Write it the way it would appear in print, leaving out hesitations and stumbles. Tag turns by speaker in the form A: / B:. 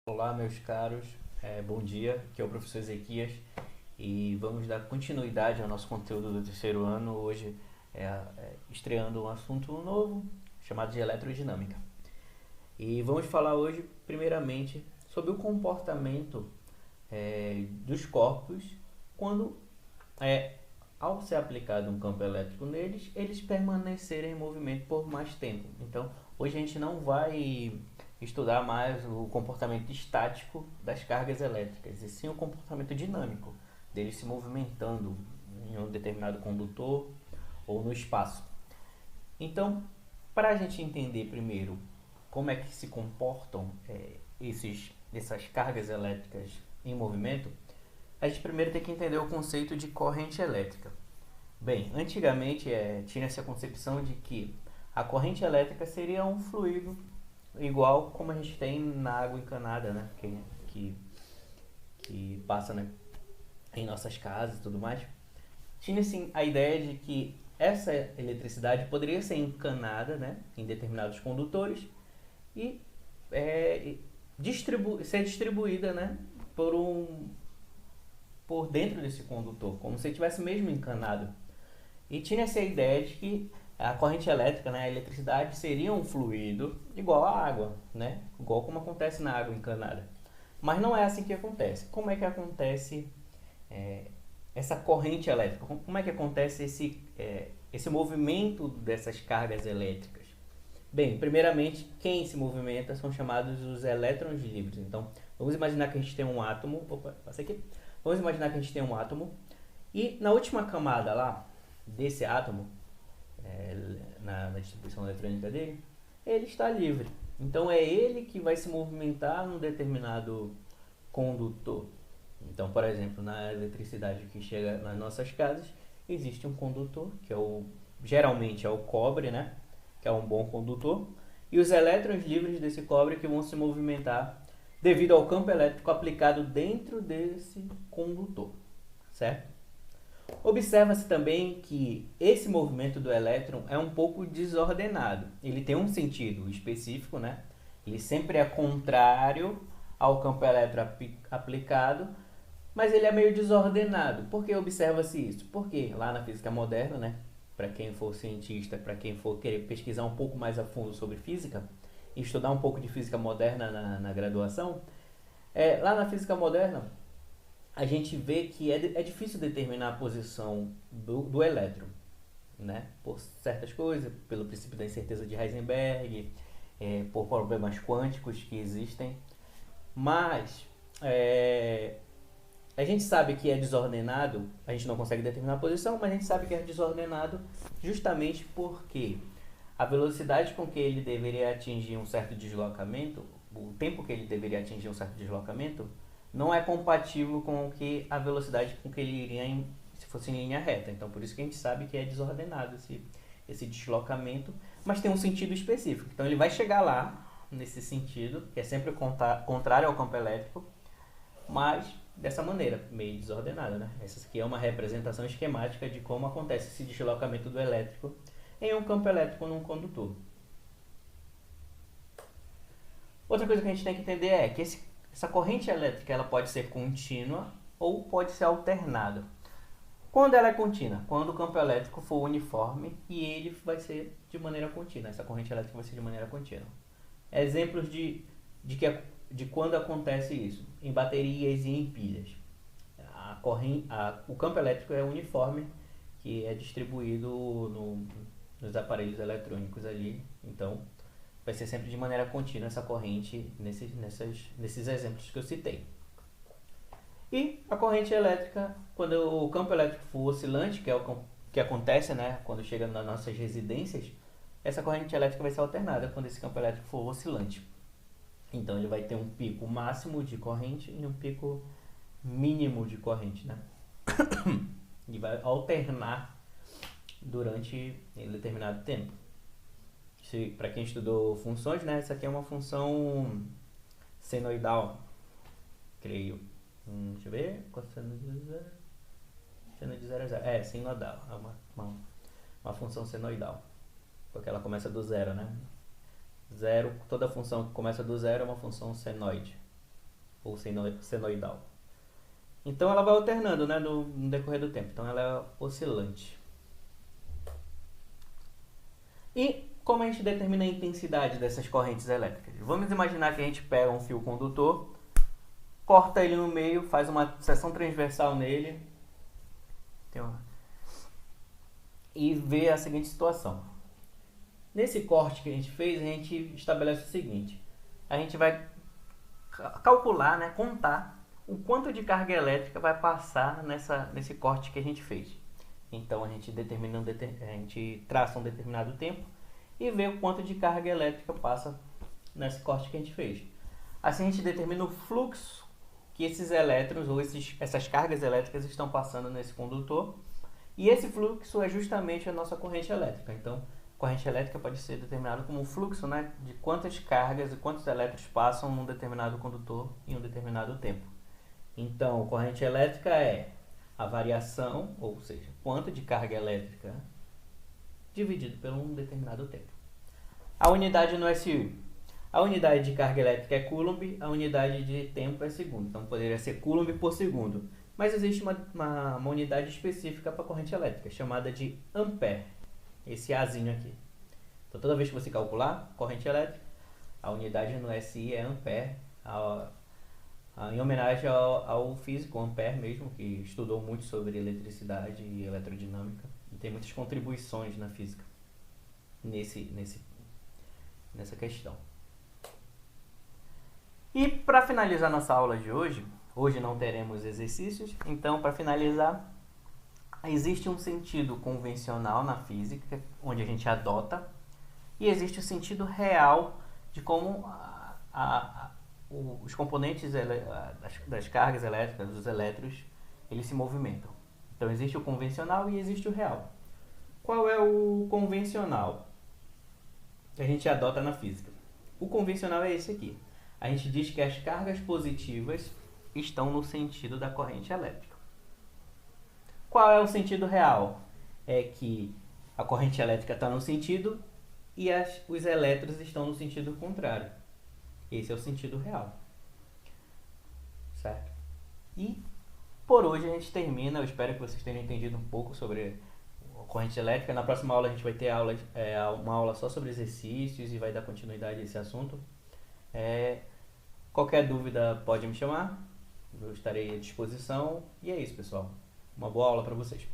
A: Olá, meus caros, bom dia, aqui é o professor Ezequias e vamos dar continuidade ao nosso conteúdo do terceiro ano, hoje estreando um assunto novo chamado de eletrodinâmica. E vamos falar hoje, primeiramente, sobre o comportamento dos corpos quando, ao ser aplicado um campo elétrico neles, eles permanecerem em movimento por mais tempo. Então, hoje a gente não vai estudar mais o comportamento estático das cargas elétricas, e sim o comportamento dinâmico deles se movimentando em um determinado condutor ou no espaço. Então, para a gente entender primeiro como é que se comportam essas cargas elétricas em movimento, a gente primeiro tem que entender o conceito de corrente elétrica. Bem, antigamente tinha-se a concepção de que a corrente elétrica seria um fluido igual como a gente tem na água encanada, né? Que passa, né, em nossas casas e tudo mais. Tinha assim a ideia de que essa eletricidade poderia ser encanada, né, em determinados condutores e ser distribuída, né, por dentro desse condutor, como se estivesse mesmo encanado. E tinha essa ideia de que a corrente elétrica, né, a eletricidade, seria um fluido igual à água, né, igual como acontece na água encanada. Mas não é assim que acontece. Como é que acontece essa corrente elétrica? Como é que acontece esse movimento dessas cargas elétricas? Bem, primeiramente, quem se movimenta são chamados os elétrons livres. Então, vamos imaginar que a gente tem um átomo. Opa, passa aqui. Vamos imaginar que a gente tem um átomo. E na última camada lá desse átomo, na distribuição eletrônica dele, ele está livre. Então é ele que vai se movimentar num determinado condutor. Então, por exemplo, na eletricidade que chega nas nossas casas, existe um condutor, geralmente é o cobre, né? Que é um bom condutor, e os elétrons livres desse cobre que vão se movimentar devido ao campo elétrico aplicado dentro desse condutor, certo? Observa-se também que esse movimento do elétron é um pouco desordenado. Ele tem um sentido específico, né? Ele sempre é contrário ao campo elétrico aplicado, mas ele é meio desordenado. Por que observa-se isso? Porque lá na física moderna, né, para quem for cientista, para quem for querer pesquisar um pouco mais a fundo sobre física, e estudar um pouco de física moderna na graduação, lá na física moderna a gente vê que é difícil determinar a posição do elétron, né? Por certas coisas, pelo princípio da incerteza de Heisenberg, por problemas quânticos que existem. Mas a gente sabe que é desordenado, a gente não consegue determinar a posição, mas a gente sabe que é desordenado justamente porque a velocidade com que ele deveria atingir um certo deslocamento, o tempo que ele deveria atingir um certo deslocamento, não é compatível com a velocidade com que ele iria se fosse em linha reta. Então, por isso que a gente sabe que é desordenado esse deslocamento, mas tem um sentido específico. Então, ele vai chegar lá, nesse sentido, que é sempre contrário ao campo elétrico, mas dessa maneira, meio desordenada, né? Essa aqui é uma representação esquemática de como acontece esse deslocamento do elétrico em um campo elétrico num condutor. Outra coisa que a gente tem que entender é que essa corrente elétrica ela pode ser contínua ou pode ser alternada. Quando ela é contínua? Quando o campo elétrico for uniforme e ele vai ser de maneira contínua. Essa corrente elétrica vai ser de maneira contínua. Exemplos de quando acontece isso? Em baterias e em pilhas. O campo elétrico é uniforme, que é distribuído nos aparelhos eletrônicos ali. Então, vai ser sempre de maneira contínua essa corrente nesses exemplos que eu citei. E a corrente elétrica, quando o campo elétrico for oscilante, que é o que acontece, né, quando chega nas nossas residências, essa corrente elétrica vai ser alternada quando esse campo elétrico for oscilante. Então ele vai ter um pico máximo de corrente e um pico mínimo de corrente, né? E vai alternar durante um determinado tempo. Para quem estudou funções, né, essa aqui é uma função senoidal, creio. Deixa eu ver. Seno de 0 a 0. Senoidal. É uma função senoidal. Porque ela começa do zero, né? Zero, toda função que começa do zero é uma função senoide. ou senoidal. Então ela vai alternando, né, no decorrer do tempo. Então ela é oscilante. E como a gente determina a intensidade dessas correntes elétricas? Vamos imaginar que a gente pega um fio condutor, corta ele no meio, faz uma seção transversal nele e vê a seguinte situação. Nesse corte que a gente fez, a gente estabelece o seguinte: a gente vai calcular, né, contar o quanto de carga elétrica vai passar nesse corte que a gente fez. Então a gente traça um determinado tempo e vê o quanto de carga elétrica passa nesse corte que a gente fez. Assim a gente determina o fluxo que esses elétrons ou essas cargas elétricas estão passando nesse condutor, e esse fluxo é justamente a nossa corrente elétrica. Então, corrente elétrica pode ser determinada como um fluxo, né, de quantas cargas e quantos elétrons passam num determinado condutor em um determinado tempo. Então, corrente elétrica é a variação, ou seja, quanto de carga elétrica dividido por um determinado tempo. A unidade no SI. A unidade de carga elétrica é Coulomb, a unidade de tempo é segundo. Então, poderia ser Coulomb por segundo. Mas existe uma unidade específica para a corrente elétrica, chamada de ampere. Esse Azinho aqui. Então, toda vez que você calcular corrente elétrica, a unidade no SI é ampere, em homenagem ao físico Ampère mesmo, que estudou muito sobre eletricidade e eletrodinâmica e tem muitas contribuições na física nessa questão. E para finalizar nossa aula de hoje não teremos exercícios, então para finalizar, existe um sentido convencional na física, onde a gente adota, e existe o sentido real de como os componentes das cargas elétricas, dos elétrons, eles se movimentam. Então existe o convencional e existe o real. Qual é o convencional que a gente adota na física? O convencional é esse aqui. A gente diz que as cargas positivas estão no sentido da corrente elétrica. Qual é o sentido real? É que a corrente elétrica está no sentido e os elétrons estão no sentido contrário. Esse é o sentido real. Certo? E por hoje a gente termina. Eu espero que vocês tenham entendido um pouco sobre a corrente elétrica. Na próxima aula a gente vai ter uma aula só sobre exercícios e vai dar continuidade a esse assunto. Qualquer dúvida pode me chamar. Eu estarei à disposição. E é isso, pessoal. Uma boa aula para vocês.